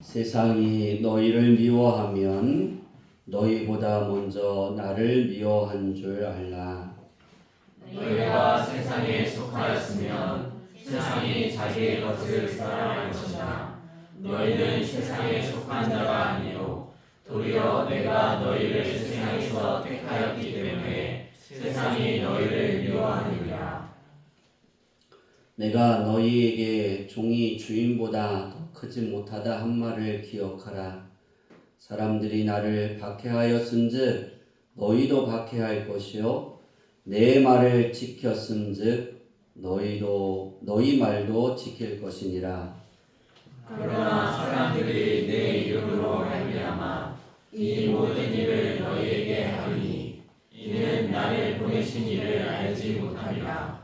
세상이 너희를 미워하면 너희보다 먼저 나를 미워한 줄 알라. 너희가 세상에 속하였으면 세상이 자기의 것을 사랑할 것이나 너희는 세상에 속한 자가 아니요 도리어 내가 너희를 세상에서 택하였기 때문에 세상이 너희를 미워하느니라. 내가 너희에게 종이 주인보다 더 크지 못하다 한 말을 기억하라. 사람들이 나를 박해하였은즉 너희도 박해할 것이요 내 말을 지켰은즉 너희 말도 지킬 것이니라. 그러나 사람들이 내 이름으로 말미암아 이 모든 일을 너희에게 하리니 이는 나를 보내신 이를 알지 못하리라.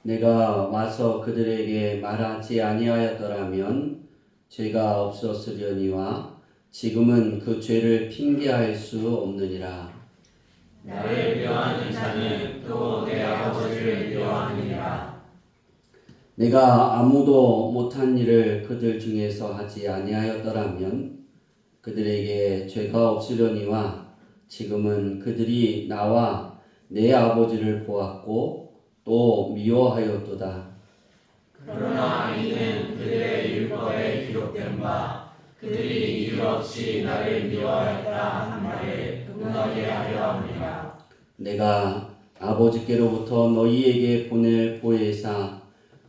내가 와서 그들에게 말하지 아니하였더라면 죄가 없었으려니와 지금은 그 죄를 핑계할 수 없느니라. 나를 미워하는 자는 또 내 아버지를 미워하느니라. 내가 아무도 못한 일을 그들 중에서 하지 아니하였더라면 그들에게 죄가 없으려니와 지금은 그들이 나와 내 아버지를 보았고 또 미워하였도다. 그러나 이는 그들의 율법에 기록된 바 그들이 이유 없이 나를 미워하였다 한 말을 응하게 하려 함이라. 내가 아버지께로부터 너희에게 보낼 보혜사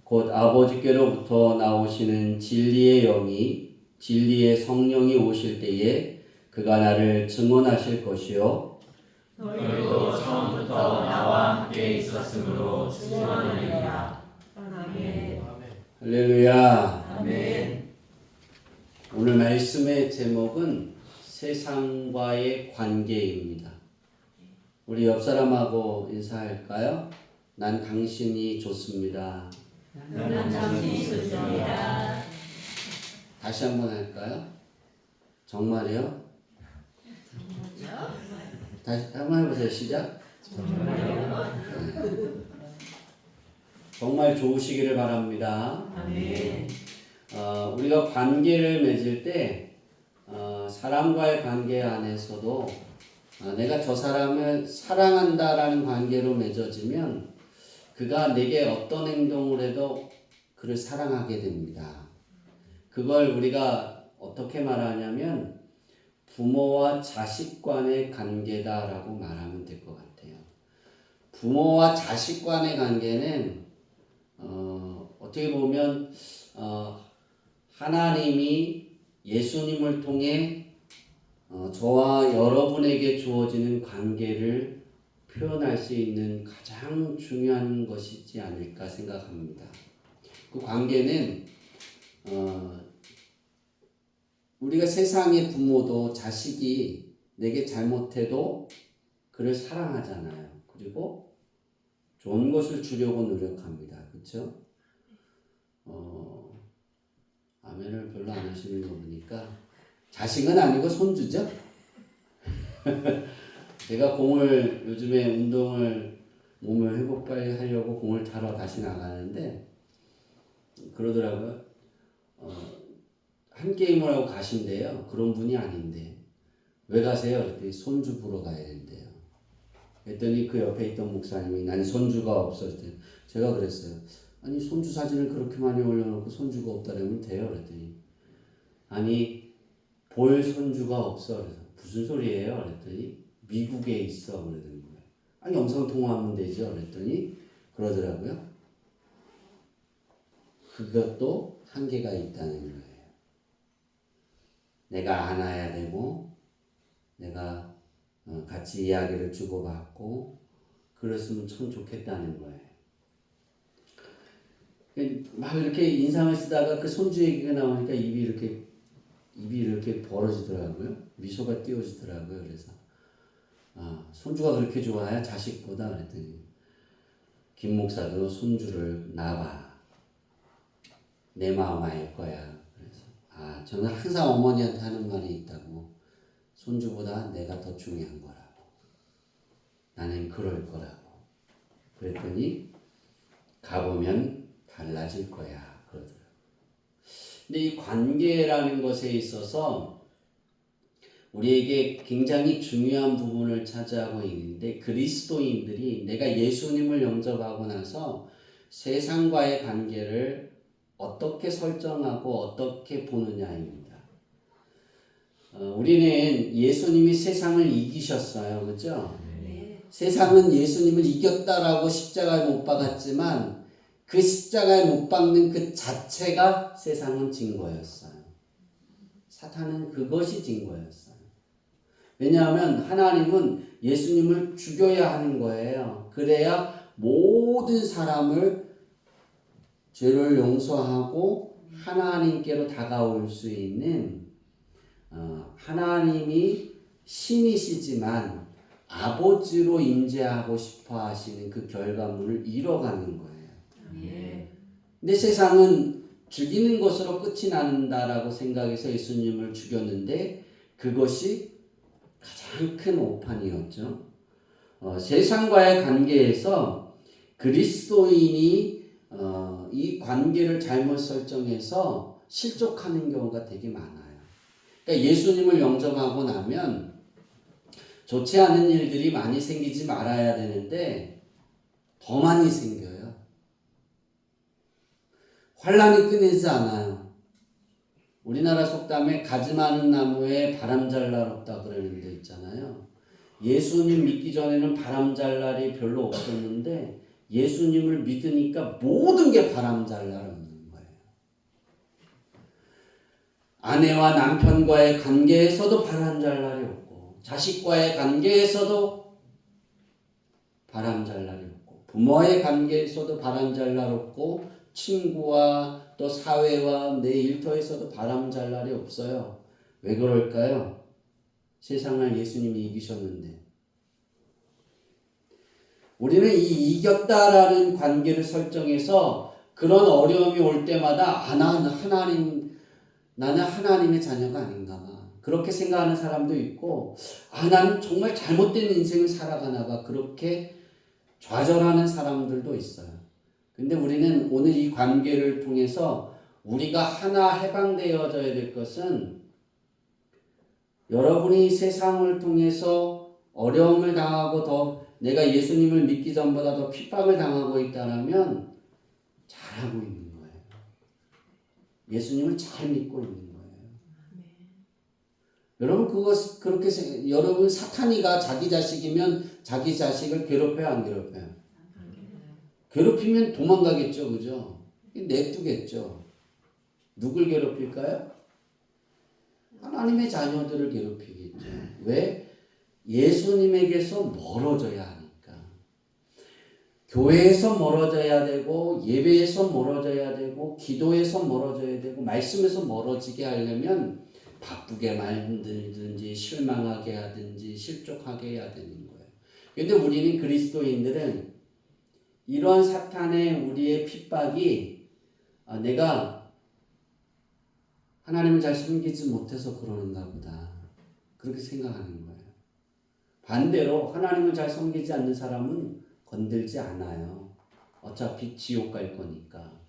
곧 아버지께로부터 나오시는 진리의 영이 진리의 성령이 오실 때에 그가 나를 증언하실 것이요 너희도 처음부터 나와 함께 있었으므로 증언하느니라. 아멘. 할렐루야. 아멘. 오늘 말씀의 제목은 세상과의 관계입니다. 우리 옆 사람하고 인사할까요? 난 당신이 좋습니다. 나는 당신이 좋습니다. 다시 한번 할까요? 정말이요? 다시 한번 해보세요. 시작. 정말 좋으시기를 바랍니다. 아멘. 우리가 관계를 맺을 때 사람과의 관계 안에서도 내가 저 사람을 사랑한다라는 관계로 맺어지면 그가 내게 어떤 행동을 해도 그를 사랑하게 됩니다. 그걸 우리가 어떻게 말하냐면 부모와 자식 간의 관계다라고 말하면 될 것 같아요. 부모와 자식 간의 관계는 어떻게 보면 하나님이 예수님을 통해 저와 여러분에게 주어지는 관계를 표현할 수 있는 가장 중요한 것이지 않을까 생각합니다. 그 관계는 우리가 세상의 부모도 자식이 내게 잘못해도 그를 사랑하잖아요. 그리고 좋은 것을 주려고 노력합니다. 그렇죠? 아멘을 별로 안 하시는 거 보니까 자식은 아니고 손주죠? 제가 공을 요즘에 운동을 몸을 회복 빨리 하려고 공을 타러 다시 나가는데 그러더라고요. 한 게임을 하고 가신대요. 그런 분이 아닌데 왜 가세요? 그랬더니 손주 보러 가야 된대요. 그랬더니 그 옆에 있던 목사님이 난 손주가 없어. 그랬더니 제가 그랬어요. 아니 손주 사진을 그렇게 많이 올려놓고 손주가 없다라면 돼요. 그랬더니 아니 볼 손주가 없어. 그래서 무슨 소리예요? 그랬더니 미국에 있어. 그러는 거예요. 아니 영상 통화하면 되죠. 그랬더니 그러더라고요. 그것도 한계가 있다는 거예요. 내가 안아야 되고 내가 같이 이야기를 주고받고 그랬으면 참 좋겠다는 거예요. 막 이렇게 인상을 쓰다가 그 손주 얘기가 나오니까 입이 이렇게 벌어지더라고요. 미소가 띄어지더라고요. 그래서 손주가 그렇게 좋아요? 자식보다? 그랬더니 김 목사도 손주를 낳아봐. 내 마음 알 거야. 그래서 저는 항상 어머니한테 하는 말이 있다고. 손주보다 내가 더 중요한 거라고. 나는 그럴 거라고. 그랬더니 가보면 달라질 거야. 그러더라고요. 근데 이 관계라는 것에 있어서 우리에게 굉장히 중요한 부분을 차지하고 있는데 그리스도인들이 내가 예수님을 영접하고 나서 세상과의 관계를 어떻게 설정하고 어떻게 보느냐입니다. 우리는 예수님이 세상을 이기셨어요. 그렇죠? 네. 세상은 예수님을 이겼다라고 십자가에 못 박았지만 그 십자가에 못 박는 그 자체가 세상은 진 거였어요. 사탄은 그것이 진 거였어요. 왜냐하면 하나님은 예수님을 죽여야 하는 거예요. 그래야 모든 사람을 죄를 용서하고 하나님께로 다가올 수 있는 하나님이 신이시지만 아버지로 임재하고 싶어 하시는 그 결과물을 이뤄가는 거예요. 네. 근데 세상은 죽이는 것으로 끝이 난다라고 생각해서 예수님을 죽였는데 그것이 가장 큰 오판이었죠. 세상과의 관계에서 그리스도인이 이 관계를 잘못 설정해서 실족하는 경우가 되게 많아요. 그러니까 예수님을 영접하고 나면 좋지 않은 일들이 많이 생기지 말아야 되는데 더 많이 생겨요. 환란이 끊이지 않아요. 우리나라 속담에 가지 많은 나무에 바람 잘 날 없다 그러는 데 있잖아요. 예수님 믿기 전에는 바람 잘 날이 별로 없었는데 예수님을 믿으니까 모든 게 바람 잘 날 없는 거예요. 아내와 남편과의 관계에서도 바람 잘 날이 없고 자식과의 관계에서도 바람 잘 날이 없고 부모의 관계에서도 바람 잘 날 없고 친구와 또 사회와 내 일터에서도 바람 잘 날이 없어요. 왜 그럴까요? 세상을 예수님이 이기셨는데 우리는 이 이겼다라는 관계를 설정해서 그런 어려움이 올 때마다 나는 하나님의 자녀가 아닌가 봐. 그렇게 생각하는 사람도 있고 나는 정말 잘못된 인생을 살아가나 봐. 그렇게 좌절하는 사람들도 있어요. 근데 우리는 오늘 이 관계를 통해서 우리가 하나 해방되어져야 될 것은 여러분이 세상을 통해서 어려움을 당하고 더 내가 예수님을 믿기 전보다 더 핍박을 당하고 있다면 잘하고 있는 거예요. 예수님을 잘 믿고 있는 거예요. 여러분 여러분 사탄이가 자기 자식이면 자기 자식을 괴롭혀요, 안 괴롭혀요? 괴롭히면 도망가겠죠, 그죠? 냅두겠죠. 누굴 괴롭힐까요? 하나님의 자녀들을 괴롭히겠죠. 왜? 예수님에게서 멀어져야 하니까. 교회에서 멀어져야 되고 예배에서 멀어져야 되고 기도에서 멀어져야 되고 말씀에서 멀어지게 하려면 바쁘게 만들든지 실망하게 하든지 실족하게 해야 되는 거예요. 그런데 우리는 그리스도인들은 이러한 사탄의 우리의 핍박이 내가 하나님을 잘 섬기지 못해서 그러는가 보다. 그렇게 생각하는 거예요. 반대로 하나님을 잘 섬기지 않는 사람은 건들지 않아요. 어차피 지옥 갈 거니까.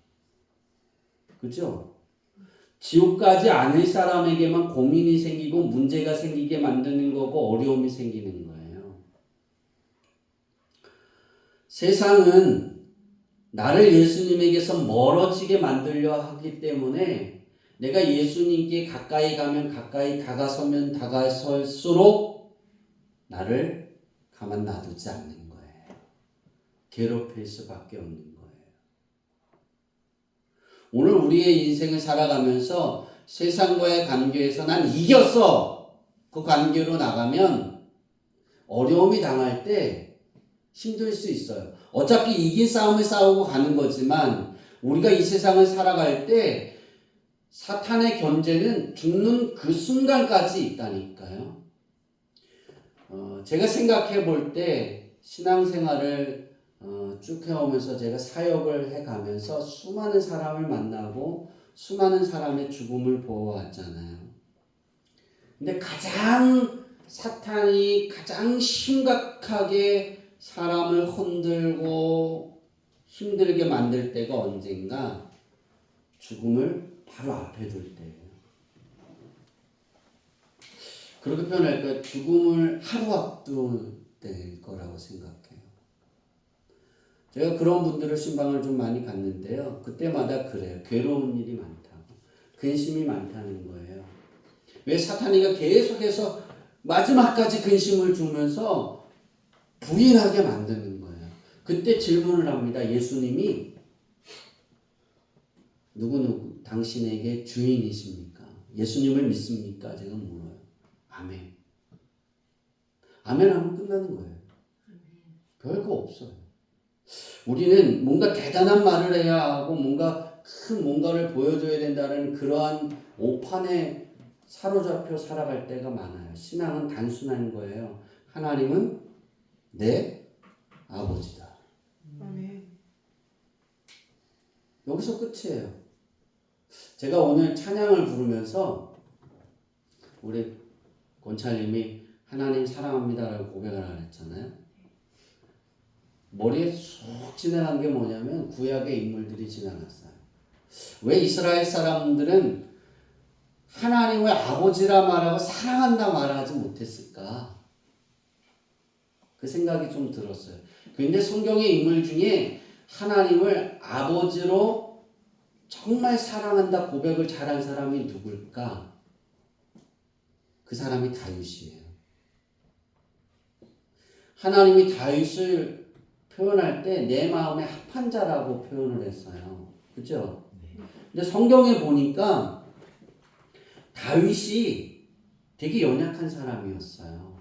그죠? 지옥 가지 않을 사람에게만 고민이 생기고 문제가 생기게 만드는 거고 어려움이 생기는 거예요. 세상은 나를 예수님에게서 멀어지게 만들려 하기 때문에 내가 예수님께 가까이 가면 가까이 다가서면 다가설수록 나를 가만 놔두지 않는 거예요. 괴롭힐 수밖에 없는 거예요. 오늘 우리의 인생을 살아가면서 세상과의 관계에서 난 이겼어! 그 관계로 나가면 어려움이 당할 때 힘들 수 있어요. 어차피 이긴 싸움을 싸우고 가는 거지만 우리가 이 세상을 살아갈 때 사탄의 견제는 죽는 그 순간까지 있다니까요. 제가 생각해 볼 때 신앙생활을 쭉 해오면서 제가 사역을 해가면서 수많은 사람을 만나고 수많은 사람의 죽음을 보아왔잖아요. 근데 사탄이 가장 심각하게 사람을 흔들고 힘들게 만들 때가 언젠가 죽음을 바로 앞에 둘 때예요. 그렇게 표현할까? 죽음을 하루 앞둘 때일 거라고 생각해요. 제가 그런 분들을 신방을 좀 많이 갔는데요. 그때마다 그래요. 괴로운 일이 많다고. 근심이 많다는 거예요. 왜 사탄이가 계속해서 마지막까지 근심을 주면서 부인하게 만드는 거예요. 그때 질문을 합니다. 예수님이 누구누구 당신에게 주인이십니까? 예수님을 믿습니까? 제가 물어요. 아멘. 아멘 하면 끝나는 거예요. 별거 없어요. 우리는 뭔가 대단한 말을 해야 하고 뭔가 큰 뭔가를 보여줘야 된다는 그러한 오판에 사로잡혀 살아갈 때가 많아요. 신앙은 단순한 거예요. 하나님은 내 아버지다. 여기서 끝이에요. 제가 오늘 찬양을 부르면서 우리 권찰님이 하나님 사랑합니다라고 고백을 하랬잖아요. 머리에 쑥 지나간 게 뭐냐면 구약의 인물들이 지나갔어요. 왜 이스라엘 사람들은 하나님을 아버지라 말하고 사랑한다 말하지 못했을까? 그 생각이 좀 들었어요. 근데 성경의 인물 중에 하나님을 아버지로 정말 사랑한다 고백을 잘한 사람이 누굴까? 그 사람이 다윗이에요. 하나님이 다윗을 표현할 때 내 마음에 합한 자라고 표현을 했어요. 그죠? 근데 성경에 보니까 다윗이 되게 연약한 사람이었어요.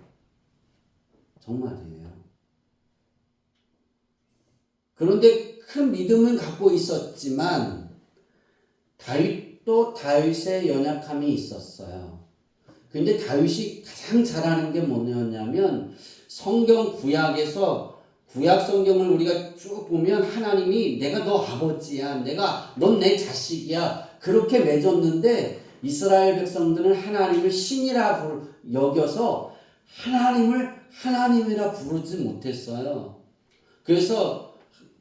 정말이에요. 그런데 큰 믿음을 갖고 있었지만 다윗도 다윗의 연약함이 있었어요. 근데 다윗이 가장 잘하는 게 뭐냐면 성경 구약에서 구약 성경을 우리가 쭉 보면 하나님이 내가 너 아버지야, 넌 내 자식이야 그렇게 맺었는데 이스라엘 백성들은 하나님을 신이라 여겨서 하나님을 하나님이라 부르지 못했어요. 그래서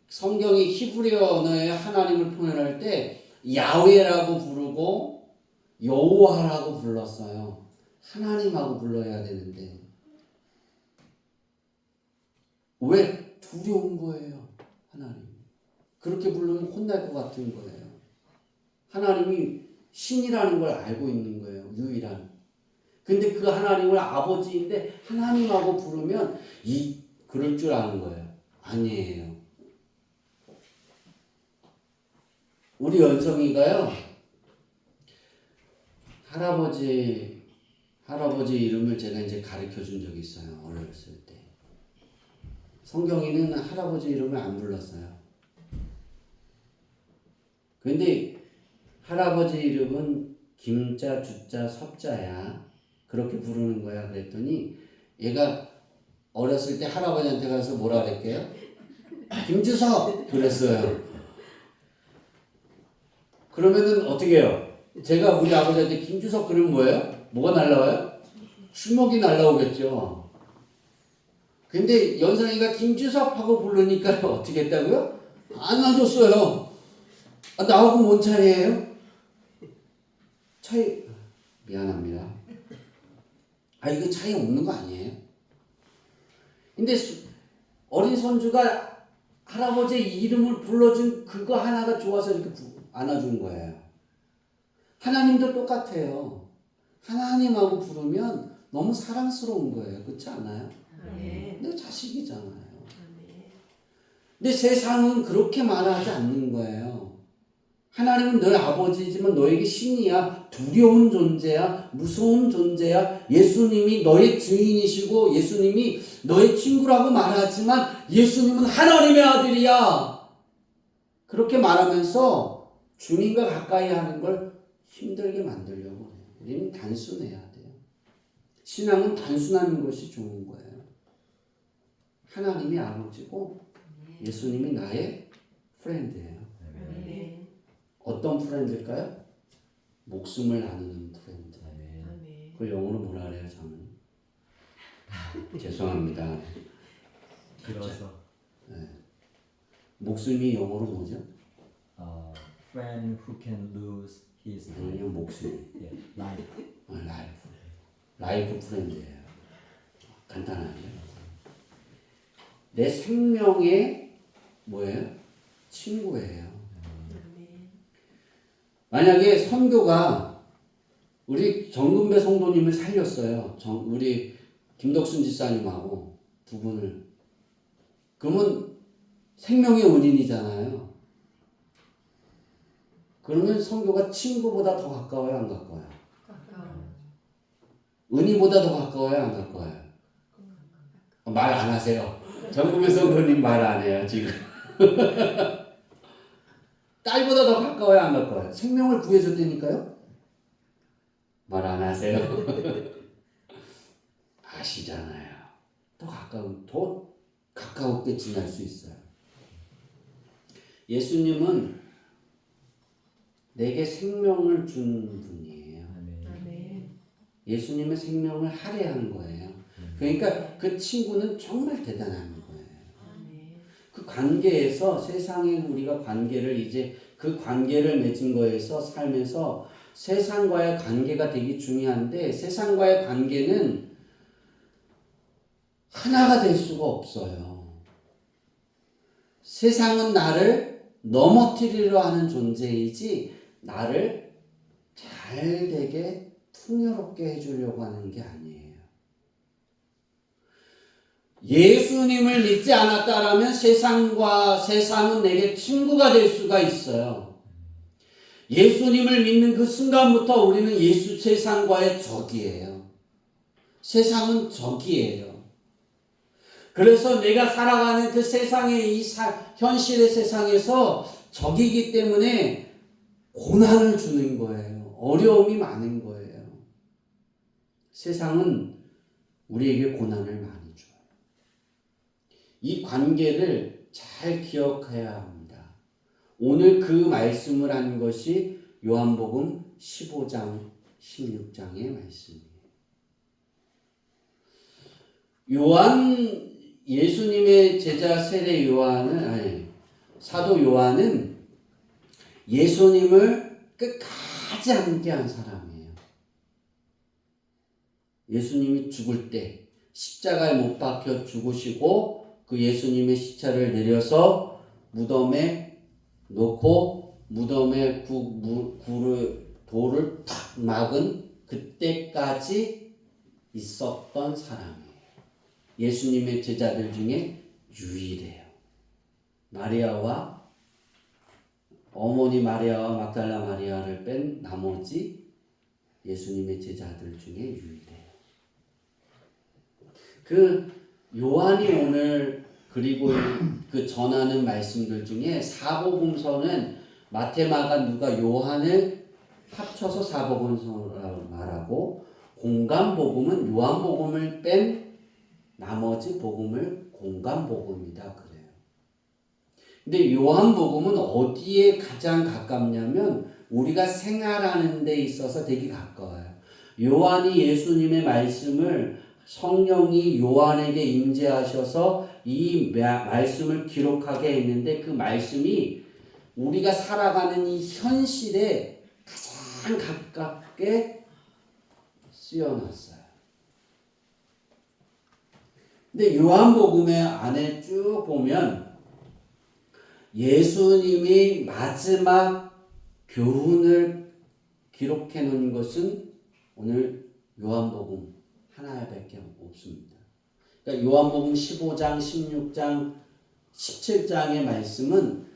성경이 히브리어 언어의 하나님을 표현할 때 야훼라고 부르고 여호와라고 불렀어요. 하나님하고 불러야 되는데 왜? 두려운 거예요. 하나님. 그렇게 부르면 혼날 것 같은 거예요. 하나님이 신이라는 걸 알고 있는 거예요. 유일한. 근데 그 하나님을 아버지인데 하나님하고 부르면 그럴 줄 아는 거예요. 아니에요. 우리 연성이가요. 할아버지 이름을 제가 이제 가르쳐 준 적이 있어요. 어렸을 때. 성경에는 할아버지 이름을 안 불렀어요. 근데 할아버지 이름은 김자, 주자, 섭자야. 그렇게 부르는 거야. 그랬더니 얘가 어렸을 때 할아버지한테 가서 뭐라 그랬게요? 김주섭! 그랬어요. 그러면은 어떻게 해요? 제가 우리 아버지한테 김주섭 그러면 뭐예요? 뭐가 날라와요? 주먹이 날라오겠죠. 근데 연상이가 김주섭하고 부르니까 어떻게 했다고요? 안 와줬어요. 나하고 뭔 차이예요? 미안합니다. 이거 차이 없는 거 아니에요? 근데 어린 손주가 할아버지의 이름을 불러준 그거 하나가 좋아서 이렇게 안아준 거예요. 하나님도 똑같아요. 하나님하고 부르면 너무 사랑스러운 거예요. 그렇지 않아요? 내 자식이잖아요. 근데 세상은 그렇게 말하지 않는 거예요. 하나님은 너의 아버지지만 너에게 신이야. 두려운 존재야. 무서운 존재야. 예수님이 너의 주인이시고 예수님이 너의 친구라고 말하지만 예수님은 하나님의 아들이야. 그렇게 말하면서 주님과 가까이 하는 걸 힘들게 만들려고 해요. 우리는 단순해야 돼요. 신앙은 단순한 것이 좋은 거예요. 하나님이 아버지고 예수님이 나의 프렌드예요. 어떤 프렌드일까요? 목숨을 나누는 프렌드. 그걸 영어로 뭐라 그래요, 저는? 죄송합니다. 그래서 네. 목숨이 영어로 뭐죠? friend who can lose is 아니요, 목소리. yeah, life. 라이프 프렌드예요. 간단하게. 내 생명의 뭐예요? 친구예요. 만약에 선교가 우리 정금배 성도님을 살렸어요. 우리 김덕순 지사님하고 두 분을. 그러면 생명의 은인이잖아요. 그러면 선교가 친구보다 더 가까워요, 안 가까워요? 은희보다 더 가까워요, 안 가까워요? 말 안 하세요. 정금배 성도님 말 안 해요, 지금. 딸보다 더 가까워요, 안 가까워요? 생명을 구해줬다니까요? 말 안 하세요. 아시잖아요. 더 가까웠게 지날 수 있어요. 예수님은 내게 생명을 준 분이에요. 예수님의 생명을 할애한 거예요. 그러니까 그 친구는 정말 대단한 거예요. 그 관계에서 세상에 우리가 관계를 이제 그 관계를 맺은 거에서 살면서 세상과의 관계가 되게 중요한데 세상과의 관계는 하나가 될 수가 없어요. 세상은 나를 넘어뜨리려 하는 존재이지 나를 잘 되게 풍요롭게 해주려고 하는 게 아니에요. 예수님을 믿지 않았다라면 세상은 내게 친구가 될 수가 있어요. 예수님을 믿는 그 순간부터 우리는 세상과의 적이에요. 세상은 적이에요. 그래서 내가 살아가는 그 세상의 현실의 세상에서 적이기 때문에 고난을 주는 거예요. 어려움이 많은 거예요. 세상은 우리에게 고난을 많이 줘요. 이 관계를 잘 기억해야 합니다. 오늘 그 말씀을 한 것이 요한복음 15장, 16장의 말씀이에요. 예수님의 제자 사도 요한은 예수님을 끝까지 함께한 사람이에요. 예수님이 죽을 때 십자가에 못 박혀 죽으시고 그 예수님의 시체를 내려서 무덤에 놓고 무덤에 돌을 탁 막은 그때까지 있었던 사람이에요. 예수님의 제자들 중에 유일해요. 어머니 마리아와 막달라 마리아를 뺀 나머지 예수님의 제자들 중에 유일해요. 그 요한이 오늘 그리고 그 전하는 말씀들 중에 사복음서는 마태, 마가, 누가, 요한을 합쳐서 사복음서라고 말하고 공간복음은 요한복음을 뺀 나머지 복음을 공간복음이다 그래요. 근데 요한복음은 어디에 가장 가깝냐면 우리가 생활하는 데 있어서 되게 가까워요. 요한이 예수님의 말씀을 성령이 요한에게 임재하셔서 이 말씀을 기록하게 했는데 그 말씀이 우리가 살아가는 이 현실에 가장 가깝게 쓰여놨어요. 근데 요한복음의 안에 쭉 보면 예수님이 마지막 교훈을 기록해 놓은 것은 오늘 요한복음 하나밖에 없습니다. 그러니까 요한복음 15장, 16장, 17장의 말씀은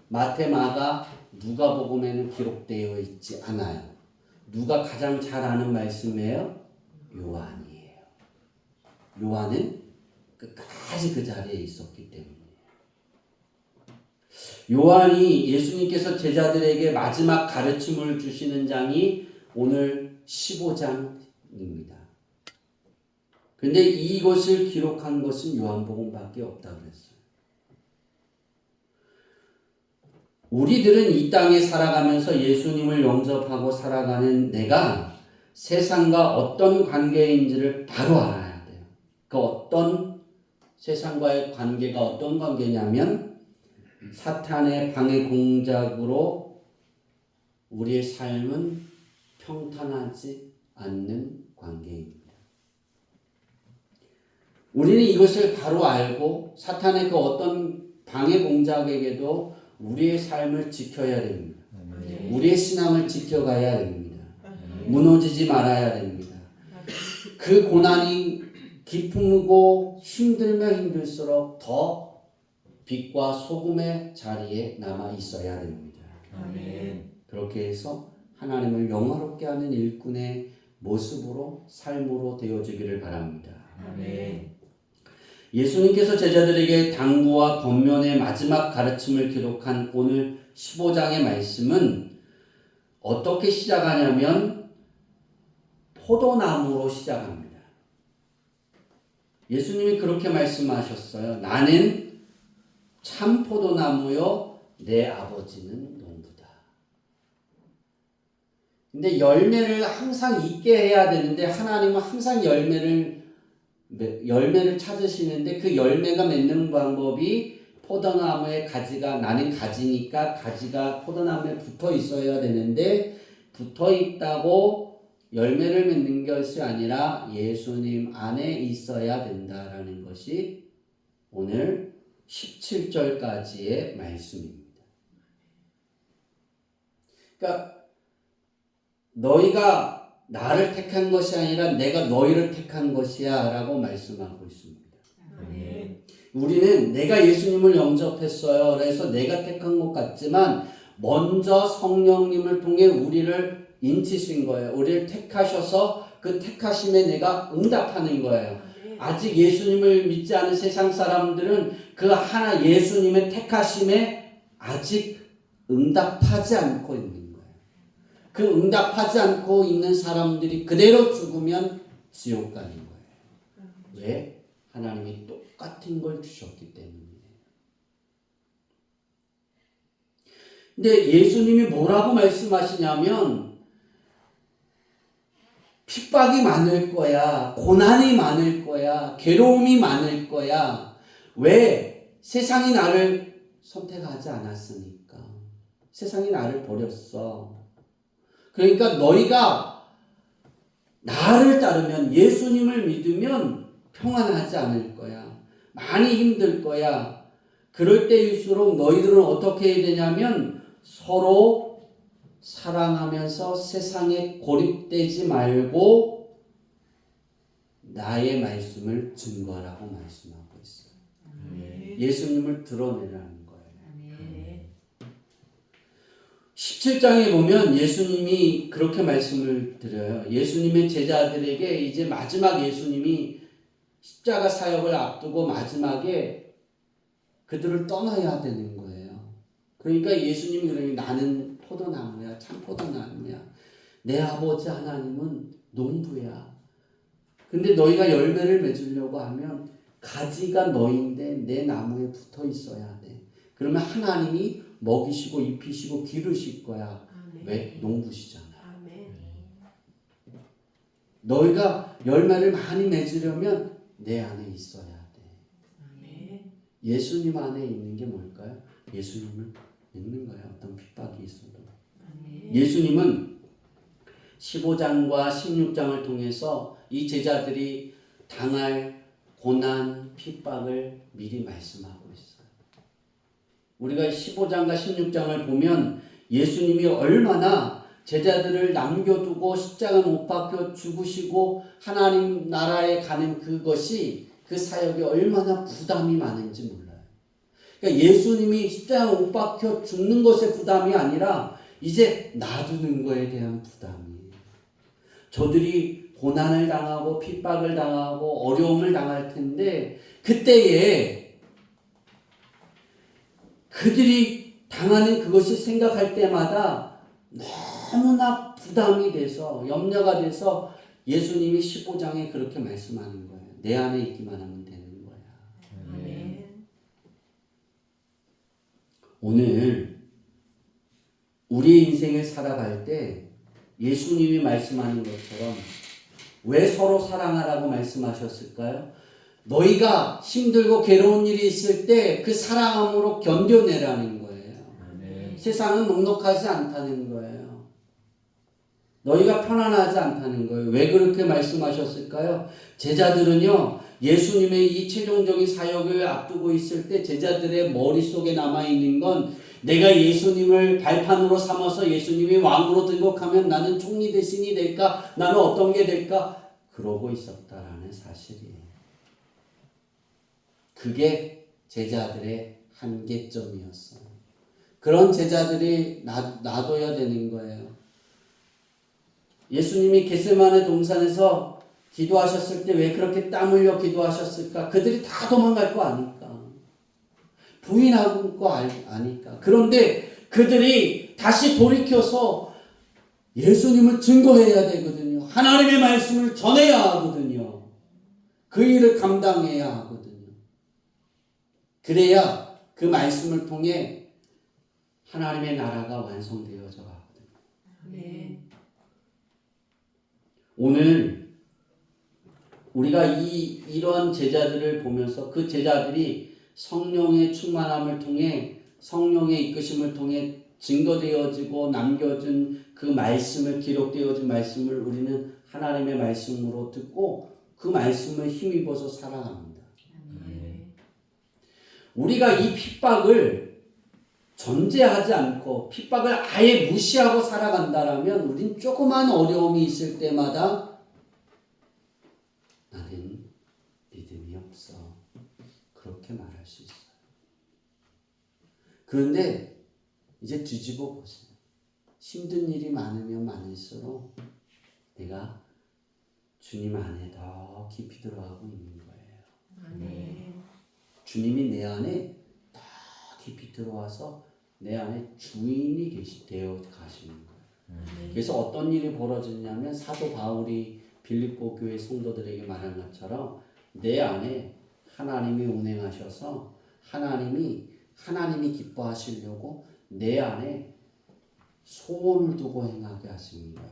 마태, 마가, 누가복음에는 기록되어 있지 않아요. 누가 가장 잘 아는 말씀이에요? 요한이에요. 요한은 끝까지 그 자리에 있었기 때문에. 요한이 예수님께서 제자들에게 마지막 가르침을 주시는 장이 오늘 15장입니다. 근데 이것을 기록한 것은 요한복음밖에 없다고 그랬어요. 우리들은 이 땅에 살아가면서 예수님을 영접하고 살아가는 내가 세상과 어떤 관계인지를 바로 알아야 돼요. 그 어떤 세상과의 관계가 어떤 관계냐면 사탄의 방해 공작으로 우리의 삶은 평탄하지 않는 관계입니다. 우리는 이것을 바로 알고 사탄의 그 어떤 방해 공작에게도 우리의 삶을 지켜야 됩니다. 우리의 신앙을 지켜가야 됩니다. 무너지지 말아야 됩니다. 그 고난이 기쁘고 힘들면 힘들수록 더 빛과 소금의 자리에 남아 있어야 됩니다. 그렇게 해서 하나님을 영화롭게 하는 일꾼의 모습으로 삶으로 되어지기를 바랍니다. 예수님께서 제자들에게 당부와 권면의 마지막 가르침을 기록한 오늘 15장의 말씀은 어떻게 시작하냐면 포도나무로 시작합니다. 예수님이 그렇게 말씀하셨어요. 나는 참 포도나무요, 내 아버지는 농부다. 근데 열매를 항상 있게 해야 되는데 하나님은 항상 열매를 찾으시는데 그 열매가 맺는 방법이 포도나무의 가지가, 나는 가지니까 가지가 포도나무에 붙어 있어야 되는데 붙어 있다고 열매를 맺는 것이 아니라 예수님 안에 있어야 된다라는 것이 오늘 17절까지의 말씀입니다. 그러니까 너희가 나를 택한 것이 아니라 내가 너희를 택한 것이야 라고 말씀하고 있습니다. 우리는 내가 예수님을 영접했어요. 그래서 내가 택한 것 같지만 먼저 성령님을 통해 우리를 인치신 거예요. 우리를 택하셔서 그 택하심에 내가 응답하는 거예요. 아직 예수님을 믿지 않은 세상 사람들은 그 하나 예수님의 택하심에 아직 응답하지 않고 있는 거예요. 그 응답하지 않고 있는 사람들이 그대로 죽으면 지옥 가는 거예요. 왜? 하나님이 똑같은 걸 주셨기 때문이에요. 근데 예수님이 뭐라고 말씀하시냐면 핍박이 많을 거야. 고난이 많을 거야. 괴로움이 많을 거야. 왜? 세상이 나를 선택하지 않았으니까. 세상이 나를 버렸어. 그러니까 너희가 나를 따르면 예수님을 믿으면 평안하지 않을 거야. 많이 힘들 거야. 그럴 때일수록 너희들은 어떻게 해야 되냐면 서로 사랑하면서 세상에 고립되지 말고 나의 말씀을 증거하라고 말씀하고 있어요. 예수님을 드러내라는 거예요. 17장에 보면 예수님이 그렇게 말씀을 드려요. 예수님의 제자들에게 이제 마지막 예수님이 십자가 사역을 앞두고 마지막에 그들을 떠나야 되는 거예요. 그러니까 예수님이 그러니 나는 포도나무야, 참 포도나무야. 내 아버지 하나님은 농부야. 근데 너희가 열매를 맺으려고 하면 가지가 너인데 내 나무에 붙어 있어야 돼. 그러면 하나님이 먹이시고 입히시고 기르실 거야. 왜? 농부시잖아. 너희가 열매를 많이 맺으려면 내 안에 있어야 돼. 예수님 안에 있는 게 뭘까요? 예수님을 믿는 거예요. 어떤 핍박이 있어도. 예수님은 15장과 16장을 통해서 이 제자들이 당할 고난, 핍박을 미리 말씀하고 있어요. 우리가 15장과 16장을 보면 예수님이 얼마나 제자들을 남겨두고 십자가 못 박혀 죽으시고 하나님 나라에 가는 그것이 그 사역이 얼마나 부담이 많은지 몰라요. 그러니까 예수님이 십자가 못 박혀 죽는 것의 부담이 아니라 이제 놔두는 거에 대한 부담이에요. 저들이 고난을 당하고 핍박을 당하고 어려움을 당할 텐데 그때에 그들이 당하는 그것을 생각할 때마다 너무나 부담이 돼서 염려가 돼서 예수님이 15장에 그렇게 말씀하는 거예요. 내 안에 있기만 하면 되는 거야. 오늘 우리 인생을 살아갈 때 예수님이 말씀하는 것처럼 왜 서로 사랑하라고 말씀하셨을까요? 너희가 힘들고 괴로운 일이 있을 때 그 사랑함으로 견뎌내라는 거예요. 세상은 녹록하지 않다는 거예요. 너희가 편안하지 않다는 거예요. 왜 그렇게 말씀하셨을까요? 제자들은요, 예수님의 이 최종적인 사역을 앞두고 있을 때 제자들의 머릿속에 남아있는 건 내가 예수님을 발판으로 삼아서 예수님이 왕으로 등극하면 나는 총리 대신이 될까? 나는 어떤 게 될까? 그러고 있었다라는 사실이에요. 그게 제자들의 한계점이었어요. 그런 제자들이 놔둬야 되는 거예요. 예수님이 겟세마네 동산에서 기도하셨을 때 왜 그렇게 땀 흘려 기도하셨을까? 그들이 다 도망갈 거 아니까. 부인하고 거 아니까. 그런데 그들이 다시 돌이켜서 예수님을 증거해야 되거든요. 하나님의 말씀을 전해야 하거든요. 그 일을 감당해야 하거든요. 그래야 그 말씀을 통해 하나님의 나라가 완성되어져 가거든요. 네. 오늘 우리가 이러한 제자들을 보면서 그 제자들이 성령의 충만함을 통해 성령의 이끄심을 통해 증거되어지고 남겨진 그 말씀을 기록되어진 말씀을 우리는 하나님의 말씀으로 듣고 그 말씀을 힘입어서 살아갑니다. 우리가 이 핍박을 전제하지 않고 핍박을 아예 무시하고 살아간다라면 우린 조그만 어려움이 있을 때마다 나는 믿음이 없어. 그렇게 말할 수 있어요. 그런데 이제 뒤집어 보세요. 힘든 일이 많으면 많을수록 내가 주님 안에 더 깊이 들어가고 있는 거예요. 주님이 내 안에 더 깊이 들어와서 내 안에 주인이 되어 가시는 거예요. 그래서 어떤 일이 벌어지냐면 사도 바울이 빌립보 교회 성도들에게 말한 것처럼 내 안에 하나님이 운행하셔서 하나님이 기뻐하시려고 내 안에 소원을 두고 행하게 하시는 거예요.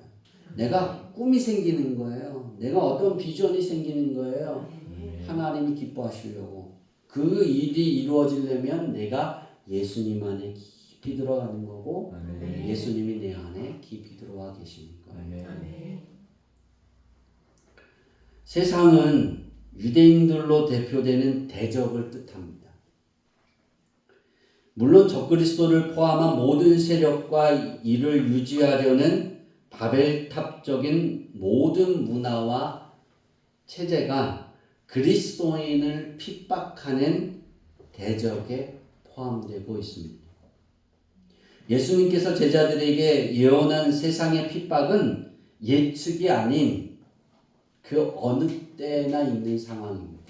내가 꿈이 생기는 거예요. 내가 어떤 비전이 생기는 거예요. 하나님이 기뻐하시려고. 그 일이 이루어지려면 내가 예수님 안에 깊이 들어가는 거고 예수님이 내 안에 깊이 들어와 계시는 거예요. 세상은 유대인들로 대표되는 대적을 뜻합니다. 물론 적그리스도를 포함한 모든 세력과 이를 유지하려는 바벨탑적인 모든 문화와 체제가 그리스도인을 핍박하는 대적에 포함되고 있습니다. 예수님께서 제자들에게 예언한 세상의 핍박은 예측이 아닌 그 어느 때나 있는 상황입니다.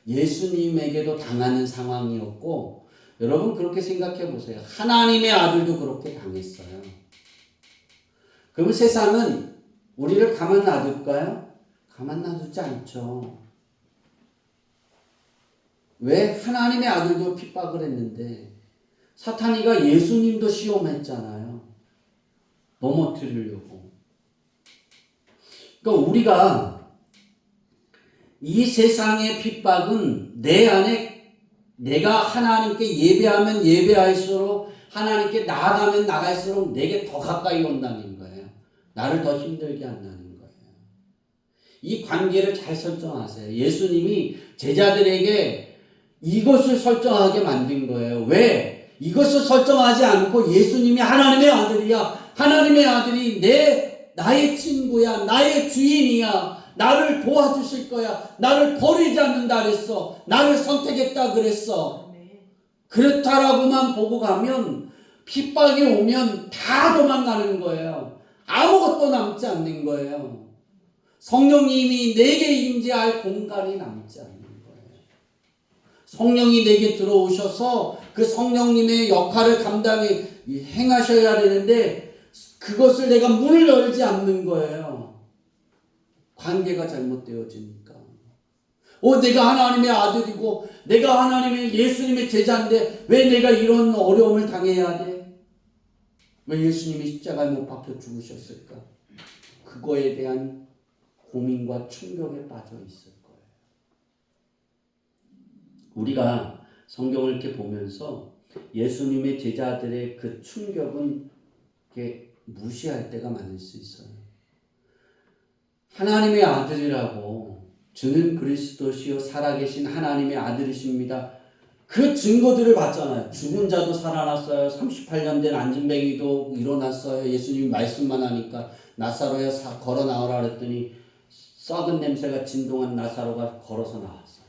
예수님에게도 당하는 상황이었고 여러분 그렇게 생각해 보세요. 하나님의 아들도 그렇게 당했어요. 그럼 세상은 우리를 가만 놔둘까요? 가만 놔두지 않죠. 왜? 하나님의 아들도 핍박을 했는데 사탄이가 예수님도 시험했잖아요. 넘어뜨리려고. 그러니까 우리가 이 세상의 핍박은 내 안에 내가 하나님께 예배하면 예배할수록 하나님께 나아가면 나갈수록 내게 더 가까이 온다는 거예요. 나를 더 힘들게 한다는 거예요. 이 관계를 잘 설정하세요. 예수님이 제자들에게 이것을 설정하게 만든 거예요. 왜? 이것을 설정하지 않고 예수님이 하나님의 아들이야. 하나님의 아들이 나의 친구야. 나의 주인이야. 나를 도와주실 거야. 나를 버리지 않는다 그랬어. 나를 선택했다 그랬어. 그렇다라고만 보고 가면 핍박이 오면 다 도망가는 거예요. 아무것도 남지 않는 거예요. 성령님이 내게 임재할 공간이 남지 않는 거예요. 성령이 내게 들어오셔서 그 성령님의 역할을 행하셔야 되는데 그것을 내가 문을 열지 않는 거예요. 관계가 잘못되어지니까. 내가 하나님의 아들이고 내가 하나님의 예수님의 제자인데 왜 내가 이런 어려움을 당해야 돼? 왜 예수님이 십자가에 못 박혀 죽으셨을까? 그거에 대한 고민과 충격에 빠져 있을 거예요. 우리가 성경을 이렇게 보면서 예수님의 제자들의 그 충격은 무시할 때가 많을 수 있어요. 하나님의 아들이라고 주는 그리스도시요 살아계신 하나님의 아들이십니다. 그 증거들을 봤잖아요. 죽은 자도 살아났어요. 38년 된 안진뱅이도 일어났어요. 예수님이 말씀만 하니까 나사로야 걸어 나오라 그랬더니 썩은 냄새가 진동한 나사로가 걸어서 나왔어요.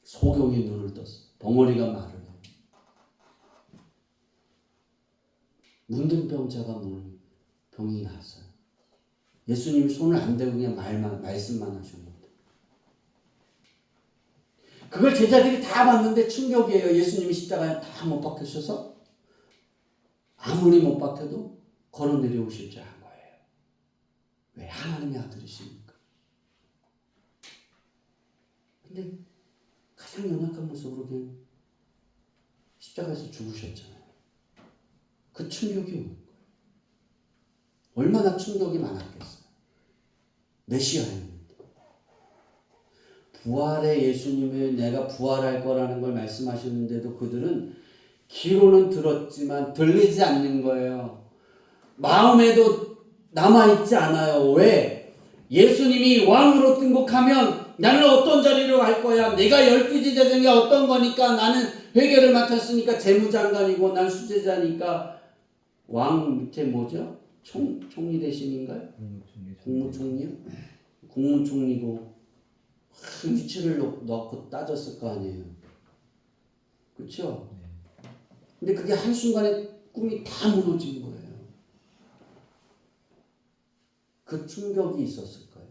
소경이 눈을 떴어요. 벙어리가 말을 해요. 문둥병자가 병이 났어요. 예수님이 손을 안 대고 그냥 말씀만 하셨는데. 그걸 제자들이 다 봤는데 충격이에요. 예수님이 십자가에 다 못 박히셔서 아무리 못 박혀도 걸어 내려오실 줄 한 거예요. 왜? 하나님의 아들이시니까. 근데 가장 연약한 모습으로 그냥 십자가에서 죽으셨잖아요. 그 충격이 온 거예요. 얼마나 충격이 많았겠어요. 메시아였는데. 부활의 예수님을 내가 부활할 거라는 걸 말씀하셨는데도 그들은 귀로는 들었지만 들리지 않는 거예요. 마음에도 남아있지 않아요. 왜? 예수님이 왕으로 등극하면 나는 어떤 자리로 갈 거야. 내가 12제자 중에 어떤 거니까 나는 회개를 맡았으니까 재무장관이고 난 수제자니까 왕 밑에 뭐죠? 총리 대신인가요? 국무총리요? 국무총리고 위치를 넣고 따졌을 거 아니에요. 그렇죠? 근데 그게 한순간에 꿈이 다 무너진 거예요. 그 충격이 있었을 거예요.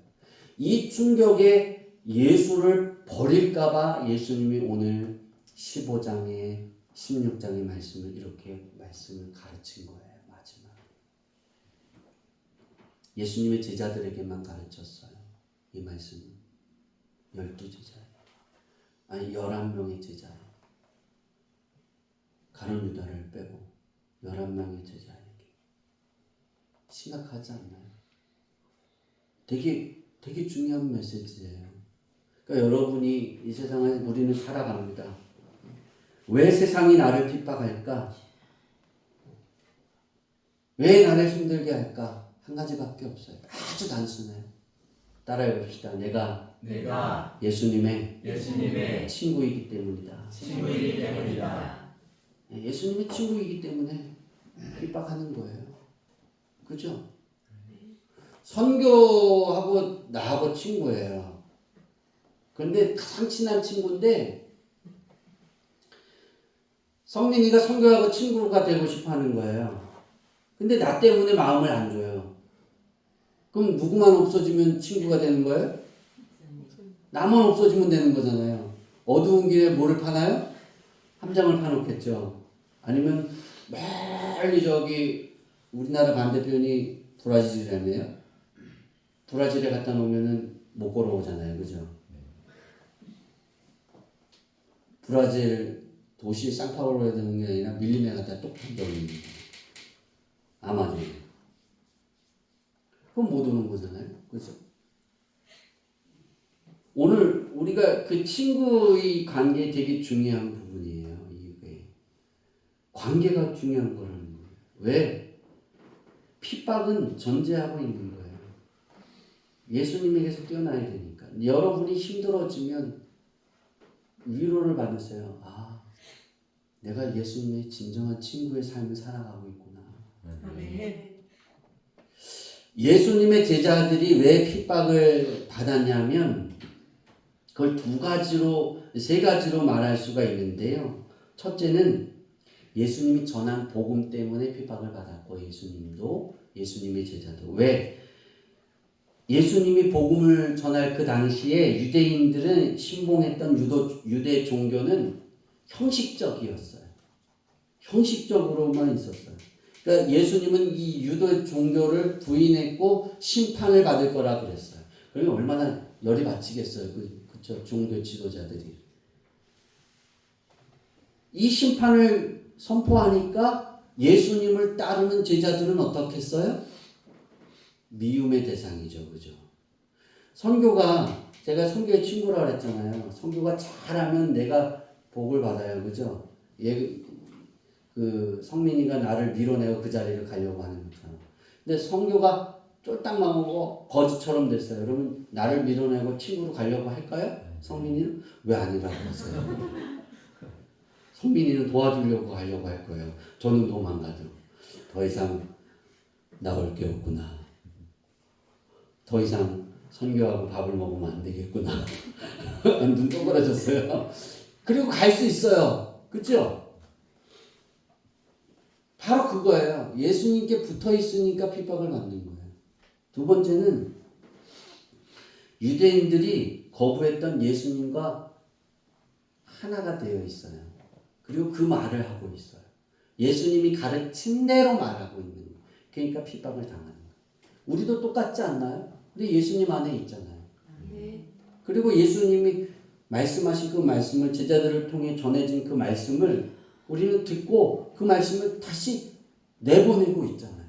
이 충격에 예수를 버릴까 봐 예수님이 오늘 15장에 16장의 말씀을 이렇게 말씀을 가르친 거예요. 마지막. 예수님의 제자들에게만 가르쳤어요. 이 말씀은 12제자예요. 아니 11명의 제자예요. 가룟 유다를 빼고 11명의 제자에게. 심각하지 않나요? 되게 중요한 메시지예요. 그러니까 여러분이 이 세상에 우리는 살아갑니다. 왜 세상이 나를 핍박할까? 왜 나를 힘들게 할까? 한 가지밖에 없어요. 아주 단순해요. 따라해 봅시다. 내가 예수님의 친구이기 때문이다. 예수님의 친구이기 때문에 핍박하는 거예요. 그죠? 선교하고 나하고 친구예요. 그런데 가장 친한 친구인데 성민이가 선교하고 친구가 되고 싶어 하는 거예요. 근데 나 때문에 마음을 안 줘요. 그럼 누구만 없어지면 친구가 되는 거예요? 나만 없어지면 되는 거잖아요. 어두운 길에 뭐를 파나요? 함장을 파놓겠죠. 아니면 멀리 저기 우리나라 반대편이 브라질이라네요. 브라질에 갖다 놓으면은 못 걸어오잖아요. 그죠? 브라질 도시 상파울로에 되는 게 아니라 밀림에 갖다 똑 넣는 거예요. 아마존. 그럼 못 오는 거잖아요. 그죠? 오늘 우리가 그 친구의 관계 되게 중요한 부분이에요. 이게 관계가 중요한 거라는 거예요. 왜? 핍박은 전제하고 있는 거예요. 예수님에게서 뛰어나야 되니까. 여러분이 힘들어지면 위로를 받으세요. 아, 내가 예수님의 진정한 친구의 삶을 살아가고 있구나. 예수님의 제자들이 왜 핍박을 받았냐면 그걸 세 가지로 말할 수가 있는데요. 첫째는 예수님이 전한 복음 때문에 핍박을 받았고 예수님도 예수님의 제자도. 왜? 예수님이 복음을 전할 그 당시에 유대인들은 신봉했던 유대 종교는 형식적이었어요. 형식적으로만 있었어요. 그러니까 예수님은 이 유대 종교를 부인했고 심판을 받을 거라 그랬어요. 그러면 얼마나 열이 받치겠어요. 그쵸? 종교 지도자들이. 이 심판을 선포하니까 예수님을 따르는 제자들은 어떻게 했어요? 미움의 대상이죠. 그죠? 선교가, 제가 선교의 친구라 그랬잖아요. 선교가 잘하면 내가 복을 받아요. 그죠? 그 성민이가 나를 밀어내고 그 자리를 가려고 하는 것처럼. 근데 성교가 쫄딱 망하고 거지처럼 됐어요. 그러면 나를 밀어내고 친구로 가려고 할까요? 성민이는 왜 아니라고 하세요? 성민이는 도와주려고 하려고 할 거예요. 저는 도망가죠. 더 이상 나올 게 없구나. 더 이상 선교하고 밥을 먹으면 안 되겠구나. 눈 동그라졌어요. 그리고 갈 수 있어요. 그렇죠? 바로 그거예요. 예수님께 붙어 있으니까 핍박을 받는 거예요. 두 번째는 유대인들이 거부했던 예수님과 하나가 되어 있어요. 그리고 그 말을 하고 있어요. 예수님이 가르친 대로 말하고 있는 거예요. 그러니까 핍박을 당하는 거예요. 우리도 똑같지 않나요? 우리 예수님 안에 있잖아요. 그리고 예수님이 말씀하신 그 말씀을 제자들을 통해 전해진 그 말씀을 우리는 듣고 그 말씀을 다시 내보내고 있잖아요.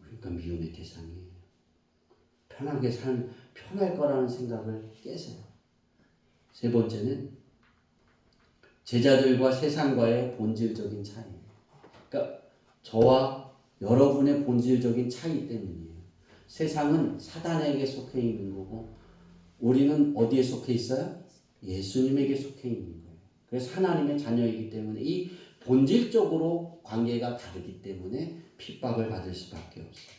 그러니까 미움의 대상이에요. 편하게 살면 편할 거라는 생각을 깨세요. 세 번째는 제자들과 세상과의 본질적인 차이예요. 그러니까 저와 여러분의 본질적인 차이 때문이에요. 세상은 사단에게 속해 있는 거고 우리는 어디에 속해 있어요? 예수님에게 속해 있는 거예요. 그래서 하나님의 자녀이기 때문에 이 본질적으로 관계가 다르기 때문에 핍박을 받을 수밖에 없어요.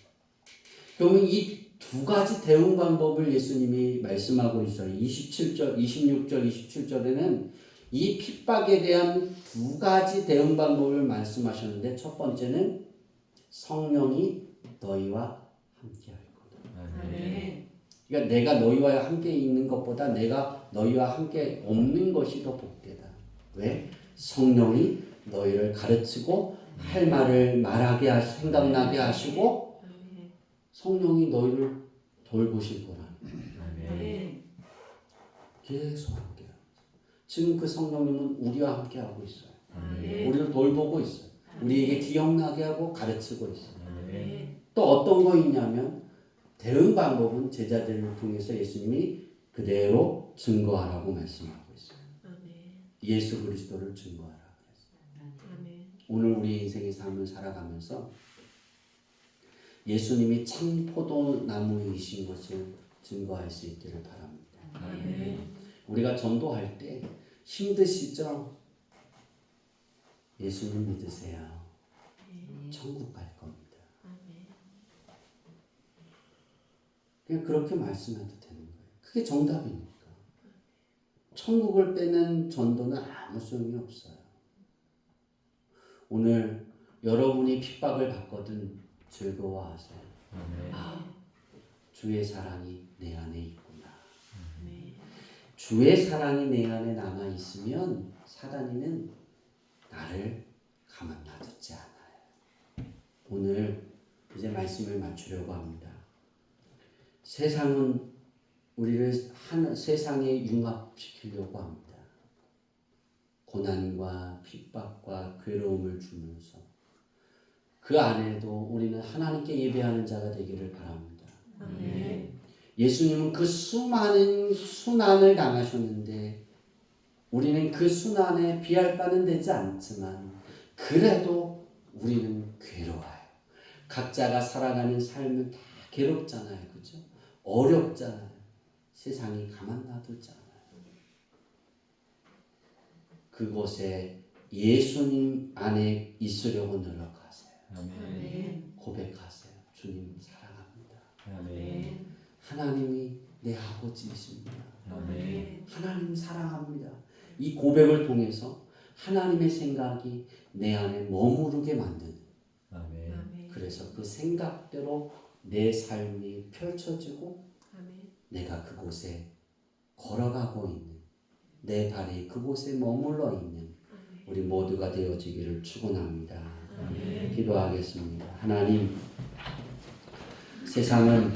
그러면 이 두 가지 대응 방법을 예수님이 말씀하고 있어요. 27절, 26절, 27절에는 이 핍박에 대한 두 가지 대응 방법을 말씀하셨는데 첫 번째는 성령이 너희와 함께 할 거다. 그러니까 내가 너희와 함께 있는 것보다 내가 너희와 함께 없는 것이 더 복되다. 왜? 성령이 너희를 가르치고 할 말을 말하게 생각나게 하시고 성령이 너희를 돌보실 거라는 계속 함께요. 지금 그 성령님은 우리와 함께하고 있어요. 우리를 돌보고 있어요. 우리에게 기억나게 하고 가르치고 있어요. 또 어떤 거 있냐면 대응 방법은 제자들을 통해서 예수님이 그대로 증거하라고 말씀하고 있어요. 예수 그리스도를 증거하라고 했어요. 오늘 우리 인생의 삶을 살아가면서 예수님이 참 포도나무이신 것을 증거할 수 있기를 바랍니다. 우리가 전도할 때 힘드시죠? 예수님 믿으세요. 천국 갈 겁니다. 그냥 그렇게 말씀해도 되는 거예요. 그게 정답이니까. 천국을 빼는 전도는 아무 소용이 없어요. 오늘 여러분이 핍박을 받거든 즐거워하세요. 아, 주의 사랑이 내 안에 있구나. 주의 사랑이 내 안에 남아 있으면 사단이는 나를 가만 놔두지 않아요. 오늘 이제 말씀을 맞추려고 합니다. 세상은 우리를 세상에 융합시키려고 합니다. 고난과 핍박과 괴로움을 주면서 그 안에도 우리는 하나님께 예배하는 자가 되기를 바랍니다. 예수님은 그 수많은 순환을 당하셨는데 우리는 그 순환에 비할 바는 되지 않지만 그래도 우리는 괴로워요. 각자가 살아가는 삶은 다 괴롭잖아요. 그죠? 어렵잖아요. 세상이 가만 놔두지 않아요. 그곳에 예수님 안에 있으려고 노력하세요. 고백하세요. 주님 사랑합니다. 하나님이 내 아버지이십니다. 하나님 사랑합니다. 이 고백을 통해서 하나님의 생각이 내 안에 머무르게 만드는 그래서 그 생각대로 내 삶이 펼쳐지고 내가 그곳에 걸어가고 있는 내 발이 그곳에 머물러 있는 우리 모두가 되어지기를 축원합니다. 기도하겠습니다. 하나님, 세상은